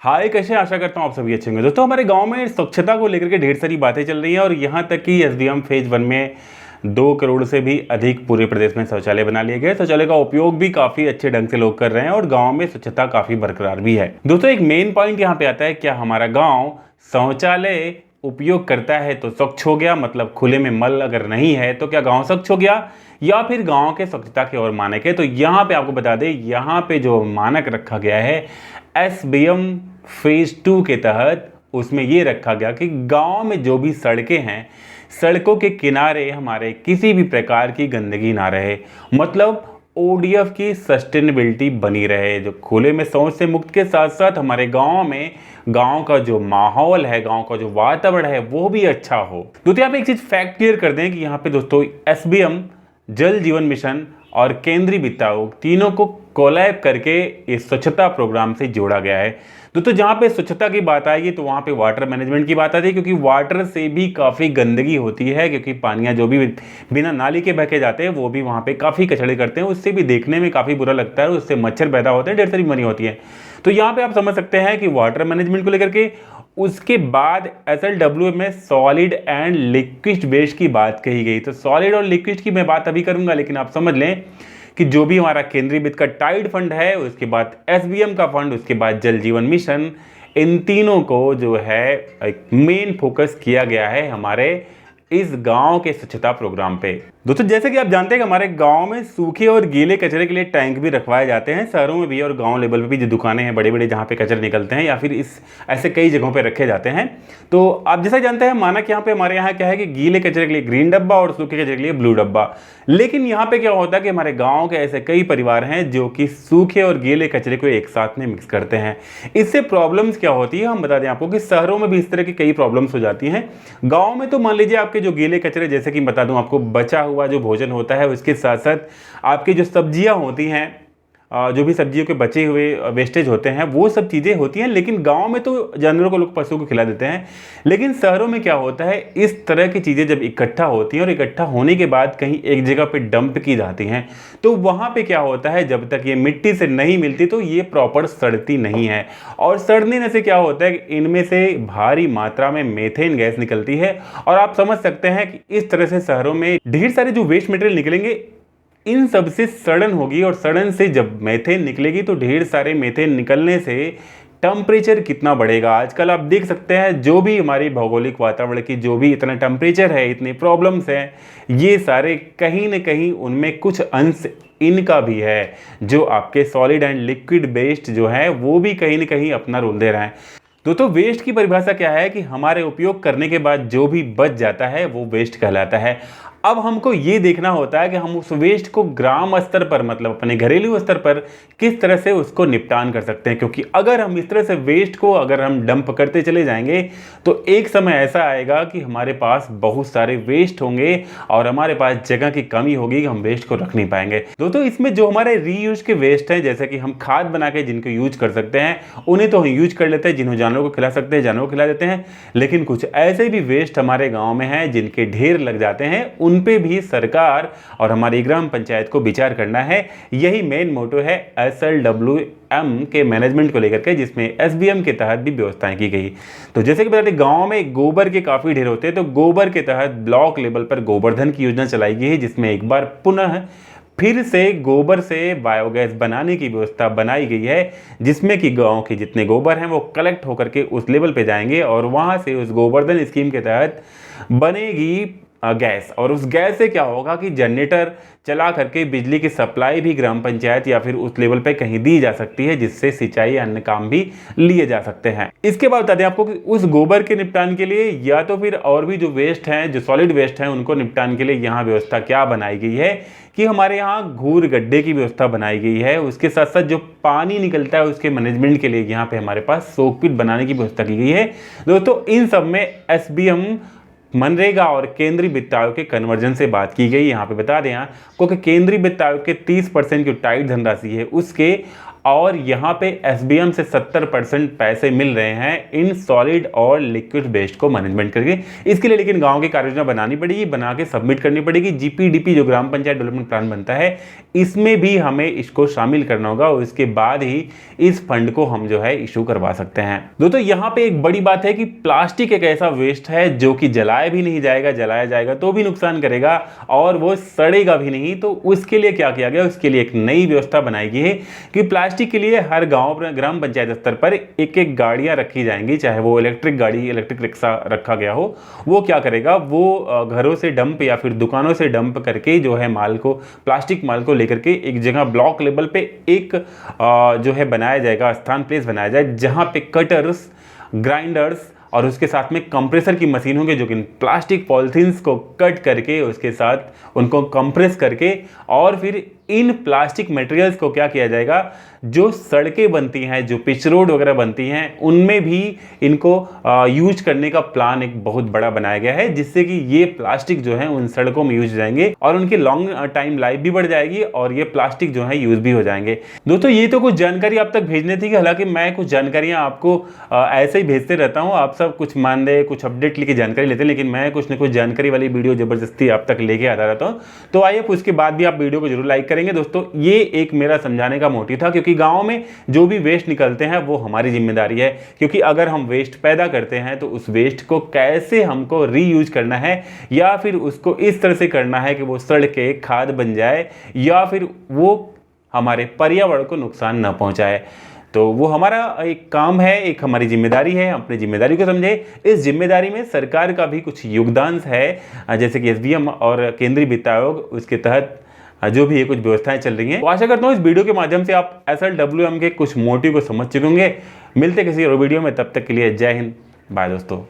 हाय, कैसे? आशा करता हूँ आप सभी अच्छे होंगे। दोस्तों, हमारे गांव में स्वच्छता को लेकर के ढेर सारी बातें चल रही हैं और यहाँ तक कि एसडीएम फेज 1 में 2 करोड़ से भी अधिक पूरे प्रदेश में शौचालय बना लिए गए। शौचालय का उपयोग भी काफ़ी अच्छे ढंग से लोग कर रहे हैं और गाँव में स्वच्छता काफ़ी बरकरार भी है। दोस्तों, एक मेन पॉइंट यहाँ पे आता है, क्या हमारा गाँव शौचालय उपयोग करता है तो स्वच्छ हो गया? मतलब खुले में मल अगर नहीं है तो क्या गाँव स्वच्छ हो गया, या फिर गांव के स्वच्छता के और मानक है? तो यहाँ पे आपको बता दें, यहाँ पे जो मानक रखा गया है एसबीएम फेज 2 के तहत, उसमें ये रखा गया कि गांव में जो भी सड़कें हैं, सड़कों के किनारे हमारे किसी भी प्रकार की गंदगी ना रहे। मतलब ओडीएफ की सस्टेनेबिलिटी बनी रहे, जो खुले में शौच से मुक्त के साथ साथ हमारे गांव में गांव का जो माहौल है, गांव का जो वातावरण है, वो भी अच्छा हो। तो यहाँ पे एक चीज़ फैक्ट क्लियर कर दें कि यहाँ पे दोस्तों एसबीएम, जल जीवन मिशन और केंद्रीय वित्त आयोग तीनों को कोलैब करके इस स्वच्छता प्रोग्राम से जोड़ा गया है। दोस्तों, जहाँ पे स्वच्छता की बात आएगी तो वहाँ पे वाटर मैनेजमेंट की बात आती है, क्योंकि वाटर से भी काफ़ी गंदगी होती है, क्योंकि पानियाँ जो भी बिना नाली के बह के जाते हैं वो भी वहाँ पे काफ़ी कचड़े करते हैं, उससे भी देखने में काफ़ी बुरा लगता है, उससे मच्छर पैदा होते हैं, ढेर सारी बीमारी होती है। तो यहाँ पे आप समझ सकते हैं कि वाटर मैनेजमेंट को लेकर के, उसके बाद एसएलडब्ल्यू में सॉलिड एंड लिक्विड वेस्ट की बात कही गई। तो सॉलिड और लिक्विड की मैं बात अभी करूंगा, लेकिन आप समझ लें कि जो भी हमारा केंद्रीय वित्त का टाइड फंड है, उसके बाद एसबीएम का फंड, उसके बाद जल जीवन मिशन, इन तीनों को जो है एक मेन फोकस किया गया है हमारे इस गांव के स्वच्छता प्रोग्राम पे। दोस्तों, जैसे कि आप जानते हैं कि हमारे गांव में सूखे और गीले कचरे के लिए टैंक भी रखवाए जाते हैं। शहरों में भी और गांव लेवल पे भी जो दुकानें हैं बड़े बड़े, जहां पे कचरे निकलते हैं या फिर इस ऐसे कई जगहों पे रखे जाते हैं। तो आप जैसा जानते हैं, मानक यहाँ पे हमारे यहाँ क्या है कि गीले कचरे के लिए ग्रीन डब्बा और सूखे कचरे के लिए ब्लू डब्बा। लेकिन यहाँ पे क्या होता है कि हमारे गाँव के ऐसे कई परिवार हैं जो कि सूखे और गीले कचरे को एक साथ में मिक्स करते हैं। इससे प्रॉब्लम्स क्या होती है, हम बता दें आपको कि शहरों में भी इस तरह की कई प्रॉब्लम्स हो जाती हैं। गाँव में तो मान लीजिए आपके जो गीले कचरे, जैसे कि बता दूं आपको, बचा हुआ जो भोजन होता है, उसके साथ साथ आपकी जो सब्जियां होती हैं, जो भी सब्जियों के बचे हुए वेस्टेज होते हैं, वो सब चीज़ें होती हैं। लेकिन गांव में तो जानवरों को लोग पशुओं को खिला देते हैं। लेकिन शहरों में क्या होता है, इस तरह की चीज़ें जब इकट्ठा होती हैं और इकट्ठा होने के बाद कहीं एक जगह पे डंप की जाती हैं, तो वहाँ पे क्या होता है, जब तक ये मिट्टी से नहीं मिलती तो ये प्रॉपर सड़ती नहीं है। और सड़ने से क्या होता है कि इनमें से भारी मात्रा में मीथेन गैस निकलती है। और आप समझ सकते हैं कि इस तरह से शहरों में ढेर सारे जो वेस्ट मटेरियल निकलेंगे, इन सब से सड़न होगी, और सड़न से जब मीथेन निकलेगी तो ढेर सारे मीथेन निकलने से टेम्परेचर कितना बढ़ेगा। आजकल आप देख सकते हैं, जो भी हमारी भौगोलिक वातावरण की जो भी इतना टेम्परेचर है, इतनी प्रॉब्लम्स हैं, ये सारे कहीं ना कहीं उनमें कुछ अंश इनका भी है। जो आपके सॉलिड एंड लिक्विड वेस्ट जो है, वो भी कहीं ना कहीं अपना रोल दे रहा है। दोस्तों, वेस्ट की परिभाषा क्या है कि हमारे उपयोग करने के बाद जो भी बच जाता है वो वेस्ट कहलाता है। अब हमको ये देखना होता है कि हम उस वेस्ट को ग्राम स्तर पर, मतलब अपने घरेलू स्तर पर, किस तरह से उसको निपटान कर सकते हैं। क्योंकि अगर हम इस तरह से वेस्ट को अगर हम डंप करते चले जाएंगे तो एक समय ऐसा आएगा कि हमारे पास बहुत सारे वेस्ट होंगे और हमारे पास जगह की कमी होगी कि हम वेस्ट को रख नहीं पाएंगे। दोस्तों, इसमें जो हमारे रीयूज के वेस्ट हैं, जैसे कि हम खाद बना के जिनको यूज कर सकते हैं, उन्हें तो हम यूज कर लेते हैं, जिन्हें जानवरों को खिला सकते हैं जानवरों को खिला देते हैं। लेकिन कुछ ऐसे भी वेस्ट हमारे गाँव में हैं जिनके ढेर लग जाते हैं, उन पे भी सरकार और हमारी ग्राम पंचायत को विचार करना है। यही मेन मोटो है एसएलडब्ल्यूएम के मैनेजमेंट को लेकर के, जिसमें एसबीएम के तहत भी व्यवस्थाएं की गई। तो जैसे कि बताते, गांव में गोबर के काफी ढेर होते हैं, तो गोबर के तहत ब्लॉक लेवल पर गोवर्धन की योजना चलाई गई है, जिसमें एक बार पुनः फिर से गोबर से बायोगैस बनाने की व्यवस्था बनाई गई है, जिसमें कि गांव के जितने गोबर हैं वो कलेक्ट होकर के उस लेवल पे जाएंगे और वहां से उस गोवर्धन स्कीम के तहत बनेगी गैस। और उस गैस से क्या होगा कि जनरेटर चला करके बिजली की सप्लाई भी ग्राम पंचायत या फिर उस लेवल पे कहीं दी जा सकती है, जिससे सिंचाई अन्य काम भी लिए जा सकते हैं। इसके बाद बता दें आपको कि उस गोबर के निपटान के लिए या तो फिर और भी जो वेस्ट हैं, जो सॉलिड वेस्ट हैं, उनको निपटान के लिए यहाँ व्यवस्था क्या बनाई गई है कि हमारे यहाँ घूर गड्ढे की व्यवस्था बनाई गई है। उसके साथ साथ जो पानी निकलता है उसके मैनेजमेंट के लिए यहाँ पे हमारे पास सोकपिट बनाने की व्यवस्था की गई है। दोस्तों, इन सब में एसबीएम, मनरेगा और केंद्रीय वित्त आयोग के कन्वर्जन से बात की गई। यहाँ पे बता दें आपको कि केंद्रीय वित्त आयोग के 30% की टाइट धनराशि है, उसके और यहाँ पे एसबीएम से 70% पैसे मिल रहे हैं इन सॉलिड और लिक्विड वेस्ट को मैनेजमेंट करके। इसके लिए लेकिन गांव की कार्ययोजना बनानी पड़ेगी, बना के सबमिट करनी पड़ेगी। जीपीडीपी जो ग्राम पंचायत डेवलपमेंट प्लान बनता है इसमें भी हमें इसको शामिल करना होगा और इसके बाद ही इस फंड को हम जो है इशू करवा सकते हैं। दोस्तों यहाँ पे एक बड़ी बात है कि प्लास्टिक एक ऐसा वेस्ट है जो कि जलाया भी नहीं जाएगा, जलाया जाएगा तो भी नुकसान करेगा और वो सड़ेगा भी नहीं। तो उसके लिए क्या किया गया, उसके लिए एक नई व्यवस्था बनाई गई है कि प्लास्टिक के लिए हर गांव ग्राम पंचायत स्तर पर एक एक गाड़ियां रखी जाएंगी, चाहे वो इलेक्ट्रिक गाड़ी, इलेक्ट्रिक रिक्शा रखा गया हो। वो क्या करेगा, वो घरों से डंप या फिर दुकानों से डंप करके जो है माल को, प्लास्टिक माल को लेकर के एक जगह ब्लॉक लेवल पे एक जो है बनाया जाएगा, स्थान प्लेस बनाया जाए जहां पे कटर्स, ग्राइंडर्स और उसके साथ में कंप्रेसर की मशीन होंगे जो कि प्लास्टिक पॉलिथीन्स को कट करके उसके साथ उनको कंप्रेस करके और फिर इन प्लास्टिक मटेरियल्स को क्या किया जाएगा, जो सड़कें बनती हैं, जो पिच रोड वगैरह बनती हैं, उनमें भी इनको यूज करने का प्लान एक बहुत बड़ा बनाया गया है, जिससे कि ये प्लास्टिक जो है उन सड़कों में यूज हो जाएंगे और उनकी लॉन्ग टाइम लाइफ भी बढ़ जाएगी और ये प्लास्टिक जो है यूज भी हो जाएंगे। दोस्तों ये तो कुछ जानकारी आप तक भेजनी थी, हालांकि मैं कुछ जानकारियां आपको ऐसे ही भेजते रहता हूं, आप सब कुछ मान दे, कुछ अपडेट लेके जानकारी लेते हैं, लेकिन मैं कुछ न कुछ जानकारी वाली वीडियो जबरदस्ती आप तक लेके आता रहता हूँ। तो आइए उसके बाद भी आप वीडियो को जरूर लाइक करेंगे। दोस्तों ये एक मेरा समझाने का मोटिव था, क्योंकि गांव में जो भी वेस्ट निकलते हैं वो हमारी जिम्मेदारी है, क्योंकि अगर हम वेस्ट पैदा करते हैं तो उस वेस्ट को कैसे हमको रीयूज करना है या फिर उसको इस तरह से करना है कि वो सड़ के खाद बन जाए या फिर वो हमारे पर्यावरण को नुकसान न पहुंचाए। तो वो हमारा एक काम है, एक हमारी जिम्मेदारी है, अपनी जिम्मेदारी को समझे। इस जिम्मेदारी में सरकार का भी कुछ योगदान है, जैसे कि एसबीएम और केंद्रीय वित्त आयोग, उसके तहत जो भी ये कुछ व्यवस्थाएं चल रही हैं। तो आशा करता हूँ इस वीडियो के माध्यम से आप SLWM के कुछ मोटिव को समझ चुके होंगे। मिलते किसी और वीडियो में, तब तक के लिए जय हिंद, बाय दोस्तों।